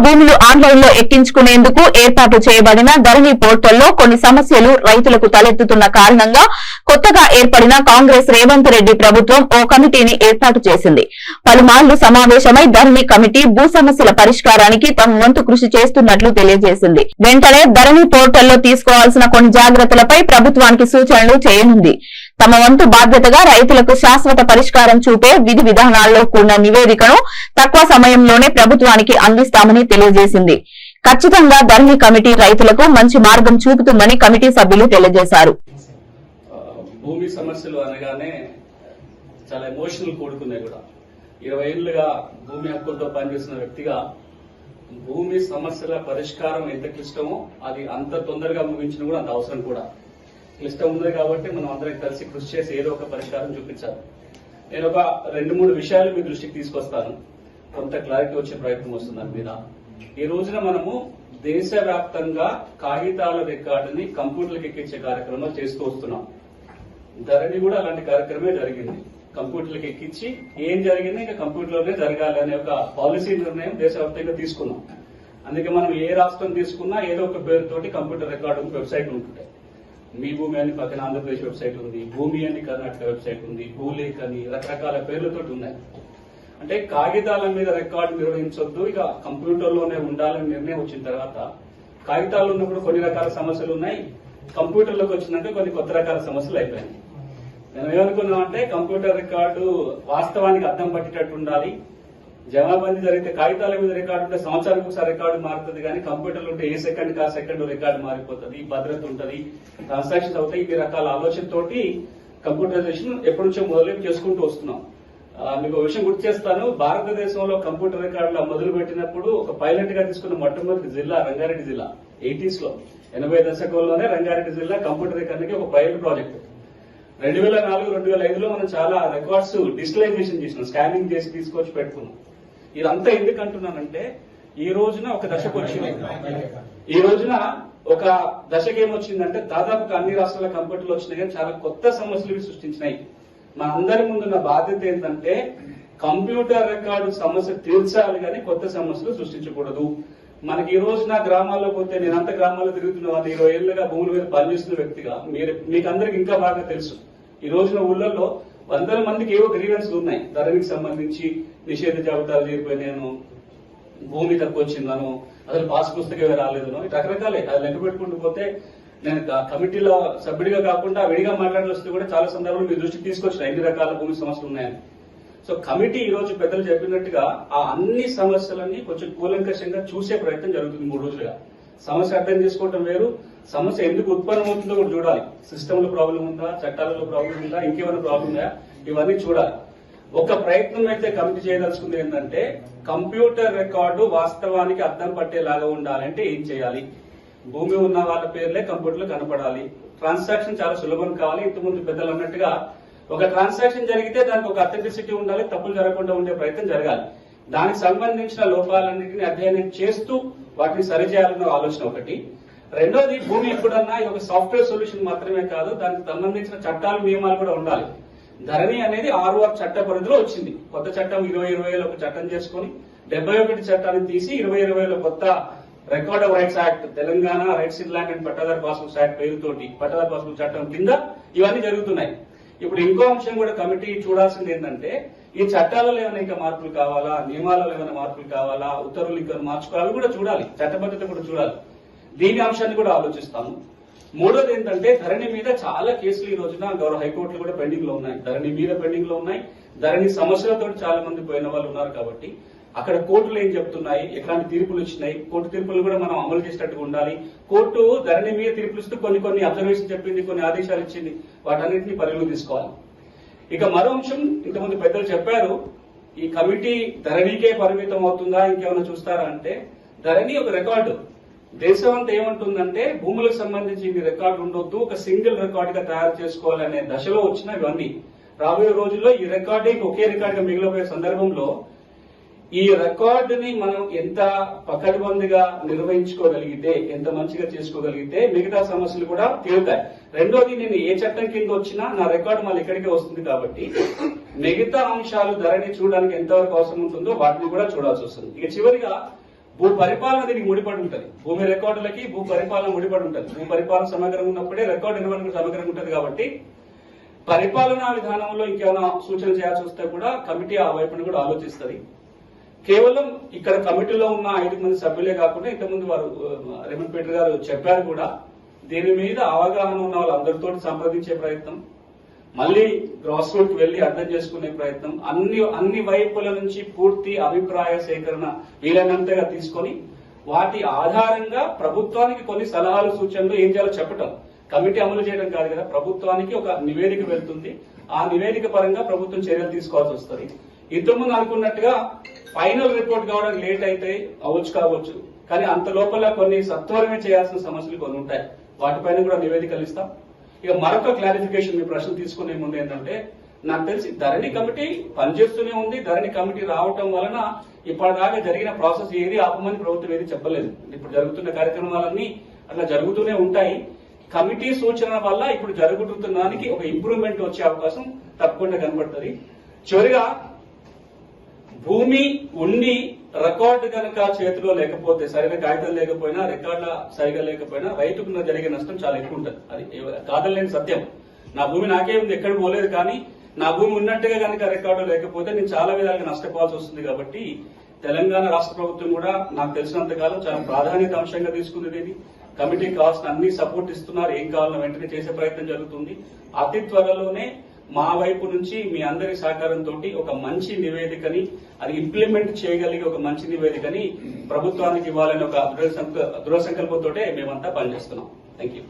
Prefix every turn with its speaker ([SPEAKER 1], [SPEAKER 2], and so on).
[SPEAKER 1] భూములు ఆన్లైన్ లో ఎక్కించుకునేందుకు ఏర్పాటు చేయబడిన ధరణి పోర్టల్లో కొన్ని సమస్యలు రైతులకు తలెత్తుతున్న కారణంగా కొత్తగా ఏర్పడిన కాంగ్రెస్ రేవంత్ రెడ్డి ప్రభుత్వం ఓ కమిటీని ఏర్పాటు చేసింది. పలుమార్లు సమావేశమై ధరణి కమిటీ భూ సమస్యల పరిష్కారానికి తమ వంతు కృషి చేస్తున్నట్లు తెలియజేసింది. వెంటనే ధరణి పోర్టల్లో తీసుకోవాల్సిన కొన్ని జాగ్రత్తలపై ప్రభుత్వానికి సూచనలు చేయనుంది. తమ వంతు బాధ్యతగా రైతులకు శాశ్వత పరిష్కారం చూపే విధి విధానాల్లో కూడిన నివేదికను తక్కువ సమయంలోనే ప్రభుత్వానికి అందిస్తామని తెలియజేసింది. ఖచ్చితంగా ధరణి కమిటీ రైతులకు మంచి మార్గం చూపుతుందని కమిటీ సభ్యులు తెలియజేశారు.
[SPEAKER 2] భూమి సమస్యలు అనగానే చాలా ఎమోషనల్ కూడుకున్నాయి కూడా. 20 ఏళ్లుగా భూమి హక్కులతో పనిచేస్తున్న వ్యక్తిగా భూమి సమస్యల పరిష్కారం ఎంత క్లిష్టమో అది అంత తొందరగా ముగించడం కూడా అంత అవసరం కూడా. క్లిష్టం ఉంది కాబట్టి మనం అందరం కలిసి కృషి చేసి ఏదో ఒక పరిష్కారం చూపించాలి. నేను ఒక 2-3 విషయాలు మీ దృష్టికి తీసుకొస్తాను. కొంత క్లారిటీ వచ్చే ప్రయత్నం వస్తుంది దాని మీద. ఈ రోజున మనము దేశవ్యాప్తంగా కాగితాల రికార్డుని కంప్యూటర్లకు ఎక్కించే కార్యక్రమాలు చేస్తూ వస్తున్నాం. ధరణి కూడా అలాంటి కార్యక్రమే జరిగింది. కంప్యూటర్లకు ఎక్కించి ఏం జరిగింది ఇంకా కంప్యూటర్లోనే జరగాలి అనే ఒక పాలసీ నిర్ణయం దేశవ్యాప్తంగా తీసుకున్నాం. అందుకే మనం ఏ రాష్ట్రం తీసుకున్నా ఏదో ఒక పేరుతోటి కంప్యూటర్ రికార్డు వెబ్సైట్ ఉంటుంటాయి. మీ భూమి అని పక్కన ఆంధ్రప్రదేశ్ వెబ్సైట్ ఉంది, భూమి అని కర్ణాటక వెబ్సైట్ ఉంది, భూలేఖ అని రకరకాల పేర్లతో ఉన్నాయి. అంటే కాగితాల మీద రికార్డు నిర్వహించొద్దు, ఇక కంప్యూటర్లోనే ఉండాలని నిర్ణయం వచ్చిన తర్వాత కాగితాల్లో ఉన్నప్పుడు కొన్ని రకాల సమస్యలు ఉన్నాయి, కంప్యూటర్లోకి వచ్చినాక కొన్ని కొత్త రకాల సమస్యలు అయిపోయాయి. మేము ఏమనుకున్నామంటే కంప్యూటర్ రికార్డు వాస్తవానికి అర్థం పట్టేటట్టు ఉండాలి. జమాబందీ జరిగితే కాగితాల మీద రికార్డు ఉంటే సంవత్సరానికి ఒకసారి రికార్డు మారుతుంది, కానీ కంప్యూటర్లు ఉంటే ఏ సెకండ్ ఆ సెకండ్ రికార్డు మారిపోతుంది, భద్రత ఉంటుంది, ట్రాన్సాక్షన్స్ అవుతాయి. ఇన్ని రకాల ఆలోచనతోటి కంప్యూటరైజేషన్ ఎప్పటి నుంచో మొదలు చేసుకుంటూ వస్తున్నాం. మీకు విషయం గుర్తు చేస్తాను. భారతదేశంలో కంప్యూటర్ రికార్డులు మొదలు పెట్టినప్పుడు ఒక పైలట్ గా తీసుకున్న మొట్టమొదటి జిల్లా రంగారెడ్డి జిల్లా. 80s లో 80 దశకంలోనే రంగారెడ్డి జిల్లా కంప్యూటర్ రికార్డుకి ఒక పైలట్ ప్రాజెక్ట్. 2004-2005లో మనం చాలా రికార్డ్స్ డిజిటలైజేషన్ చేసినాం, స్కానింగ్ చేసి తీసుకొచ్చి పెట్టుకున్నాం. ఇదంతా ఎందుకు అంటున్నానంటే ఈ రోజున ఒక దశకు వచ్చింది. ఈ రోజున ఒక దశకు ఏమొచ్చిందంటే దాదాపుగా అన్ని రాష్ట్రాల కంప్యూటర్లు వచ్చినాయి, కానీ చాలా కొత్త సమస్యలు సృష్టించినాయి. మన అందరి ముందున్న బాధ్యత ఏంటంటే కంప్యూటర్ రికార్డు సమస్య తీర్చాలి, కానీ కొత్త సమస్యలు సృష్టించకూడదు. మనకి ఈ రోజున గ్రామాల్లో పోతే నేనంత గ్రామాల్లో తిరుగుతున్న వాళ్ళు 20 ఏళ్లుగా భూముల మీద పనిచేస్తున్న వ్యక్తిగా మీకు అందరికి ఇంకా బాగా తెలుసు. ఈ రోజున ఊళ్ళల్లో 100 మందికి ఏవో గ్రీవెన్స్లు ఉన్నాయి. ధరణికి సంబంధించి నిషేధ జాబితాలు చేరిపోయినాను, భూమి తక్కువ వచ్చిందను, అసలు పాస్ పుస్తకమే రాలేదను, రకరకాలే. అది లెక్క పెట్టుకుంటూ పోతే నేను కమిటీలో సభ్యుడిగా కాకుండా విడిగా మాట్లాడాల్సి కూడా చాలా సందర్భాలు మీ దృష్టికి తీసుకొచ్చిన ఎన్ని రకాల భూమి సమస్యలు ఉన్నాయని. సో కమిటీ ఈ రోజు పెద్దలు చెప్పినట్టుగా ఆ అన్ని సమస్యలన్నీ కొంచెం కూలంకషంగా చూసే ప్రయత్నం జరుగుతుంది. 3 రోజులుగా సమస్య అర్థం చేసుకోవటం వేరు, సమస్య ఎందుకు ఉత్పన్నమవుతుందో కూడా చూడాలి. సిస్టంలో ప్రాబ్లం ఉందా, చట్టాలలో ప్రాబ్లం ఉందా, ఇంకేమైనా ప్రాబ్లం ఉందా, ఇవన్నీ చూడాలి. ఒక ప్రయత్నం అయితే కమిటీ చేయదలుచుకుంది ఏంటంటే కంప్యూటర్ రికార్డు వాస్తవానికి అర్థం పట్టేలాగా ఉండాలంటే ఏం చేయాలి? భూమి ఉన్న వాళ్ళ పేర్లే కంప్యూటర్లో కనపడాలి. ట్రాన్సాక్షన్ చాలా సులభం కావాలి. ఇంతకుముందు పెద్దలు అన్నట్టుగా ఒక ట్రాన్సాక్షన్ జరిగితే దానికి ఒక అథెంటిసిటీ ఉండాలి, తప్పులు జరగకుండా ఉండే ప్రయత్నం జరగాలి. దానికి సంబంధించిన లోపాలన్నింటినీ అధ్యయనం చేస్తూ వాటిని సరిచేయాలన్న ఆలోచన ఒకటి. రెండోది, భూమి ఎప్పుడన్నా ఒక సాఫ్ట్వేర్ సొల్యూషన్ మాత్రమే కాదు, దానికి సంబంధించిన చట్టాలు నియమాలు కూడా ఉండాలి. ధరణి అనేది 6 చట్ట పరిధిలో వచ్చింది. కొత్త చట్టం 2020లో ఒక చట్టం చేసుకుని 71 చట్టాన్ని తీసి 2020లో కొత్త record of rights act, Telangana rights in land and pattadar passbooks act పేరుతోటి పట్టాదార్ పాస్బుక్ చట్టం కింద ఇవన్నీ జరుగుతున్నాయి. ఇప్పుడు ఇంకో అంశం కూడా కమిటీ చూడాల్సింది ఏంటంటే ఈ చట్టాలలో ఏమైనా ఇంకా మార్పులు కావాలా, నియమాలలో ఏమైనా మార్పులు కావాలా, ఉత్తర్వులు ఇంకా మార్చుకోవాలి కూడా చూడాలి, చట్టబద్ధత కూడా చూడాలి. దీని అంశాన్ని కూడా ఆలోచిస్తాము. మూడోది ఏంటంటే ధరణి మీద చాలా కేసులు ఈ రోజున గౌరవ హైకోర్టులు కూడా పెండింగ్ లో ఉన్నాయి. ధరణి మీద పెండింగ్ లో ఉన్నాయి. ధరణి సమస్యలతో చాలా మంది పోయిన వాళ్ళు ఉన్నారు. కాబట్టి అక్కడ కోర్టులు ఏం చెప్తున్నాయి, ఎట్లాంటి తీర్పులు ఇచ్చినాయి, కోర్టు తీర్పులు కూడా మనం అమలు చేసేటట్టుగా ఉండాలి. కోర్టు ధరణి మీద తీర్పులు ఇస్తూ కొన్ని అబ్జర్వేషన్ చెప్పింది, కొన్ని ఆదేశాలు ఇచ్చింది, వాటన్నింటినీ పరిగణలోకి తీసుకోవాలి. ఇక మరో అంశం, ఇంతకుముందు పెద్దలు చెప్పారు, ఈ కమిటీ ధరణికే పరిమితం అవుతుందా, ఇంకేమైనా చూస్తారా అంటే ధరణి ఒక రికార్డు. దేశం అంతా ఏమంటుందంటే భూములకు సంబంధించి ఈ రికార్డు ఉండొద్దు, ఒక సింగిల్ రికార్డు గా తయారు చేసుకోవాలనే దశలో వచ్చిన ఇవన్నీ. రాబోయే రోజుల్లో ఈ రికార్డింగ్ ఒకే రికార్డుగా మిగిలిపోయే సందర్భంలో ఈ రికార్డుని మనం ఎంత పకడ్బందీగా నిర్వహించుకోగలిగితే, ఎంత మంచిగా చేసుకోగలిగితే మిగతా సమస్యలు కూడా తీరుతాయి. రెండోది, నేను ఏ చట్టం కింద వచ్చినా నా రికార్డు మళ్ళీ ఇక్కడికే వస్తుంది. కాబట్టి మిగతా అంశాలు ధరణి చూడడానికి ఎంతవరకు అవసరం ఉంటుందో వాటిని కూడా చూడాల్సి వస్తుంది. ఇక చివరిగా భూ పరిపాలన దీనికి ముడిపడి ఉంటుంది. భూమి రికార్డులకి భూ పరిపాలన ముడిపడి ఉంటుంది. భూ పరిపాలన సమగ్రంగా ఉన్నప్పుడే రికార్డు నిర్వహణ సమగ్రంగా ఉంటుంది. కాబట్టి పరిపాలనా విధానంలో ఇంకేమైనా సూచన చేయాల్సి వస్తే కూడా కమిటీ ఆ వైపుని కూడా ఆలోచిస్తుంది. కేవలం ఇక్కడ కమిటీలో ఉన్న 5 మంది సభ్యులే కాకుండా ఇంతకుముందు వారు రేవంత్ పీటర్ గారు చెప్పారు కూడా, దీని మీద అవగాహన ఉన్న వాళ్ళందరితో సంప్రదించే ప్రయత్నం, మళ్ళీ గ్రాస్ రూట్ కి వెళ్లి అర్థం చేసుకునే ప్రయత్నం, అన్ని వైపుల నుంచి పూర్తి అభిప్రాయ సేకరణ వీలైనంతగా తీసుకొని వాటి ఆధారంగా ప్రభుత్వానికి కొన్ని సలహాలు సూచనలు ఏం చేయాలో చెప్పటం. కమిటీ అమలు చేయడం కాదు కదా, ప్రభుత్వానికి ఒక నివేదిక వెళ్తుంది. ఆ నివేదిక పరంగా ప్రభుత్వం చర్యలు తీసుకోవాల్సి వస్తుంది. ఇంతకుముందు అనుకున్నట్టుగా ఫైనల్ రిపోర్ట్ కావడానికి లేట్ అయితే కావచ్చు, కానీ అంత లోపల కొన్ని సత్వరమే చేయాల్సిన సమస్యలు కొన్ని ఉంటాయి. వాటిపైన కూడా నివేదికలు ఇస్తాం. ఇక మరొక క్లారిఫికేషన్ మీ ప్రశ్న తీసుకునే ముందు ఏంటంటే, నాకు తెలిసి ధరణి కమిటీ పనిచేస్తూనే ఉంది. ధరణి కమిటీ రావటం వలన ఇప్పటిదాకా జరిగిన ప్రాసెస్ ఏది ఆపమని ప్రభుత్వం ఏది చెప్పలేదు. ఇప్పుడు జరుగుతున్న కార్యక్రమాలన్నీ అట్లా జరుగుతూనే ఉంటాయి. కమిటీ సూచన వల్ల ఇప్పుడు జరుగుతున్న దానికి ఒక ఇంప్రూవ్మెంట్ వచ్చే అవకాశం తప్పకుండా కనబడుతుంది. చివరిగా, భూమి ఉండి రికార్డు కనుక చేతిలో లేకపోతే, సరైన కాగితం లేకపోయినా, రికార్డుల సరిగా లేకపోయినా రైతుకు జరిగే నష్టం చాలా ఎక్కువ ఉంటుంది. అది కాదలేని సత్యం. నా భూమి నాకే ఉంది, ఎక్కడ పోలేదు, కానీ నా భూమి ఉన్నట్టుగా కనుక రికార్డు లేకపోతే నేను చాలా విధాలుగా నష్టపోవాల్సి వస్తుంది. కాబట్టి తెలంగాణ రాష్ట్ర ప్రభుత్వం కూడా నాకు తెలిసినంతకాలం చాలా ప్రాధాన్యత అంశంగా తీసుకుంది. దీన్ని కమిటీకి కావాల్సిన అన్ని సపోర్ట్ ఇస్తున్నారు. ఏం కావాలన్నా వెంటనే చేసే ప్రయత్నం జరుగుతుంది. అతి త్వరలోనే మా వైపు నుంచి మీ అందరి సహకారంతో ఒక మంచి నివేదికని, అది ఇంప్లిమెంట్ చేయగలిగే ఒక మంచి నివేదికని ప్రభుత్వానికి ఇవ్వాలని ఒక దృఢ సంకల్పంతో మేమంతా పనిచేస్తున్నాం. Thank you.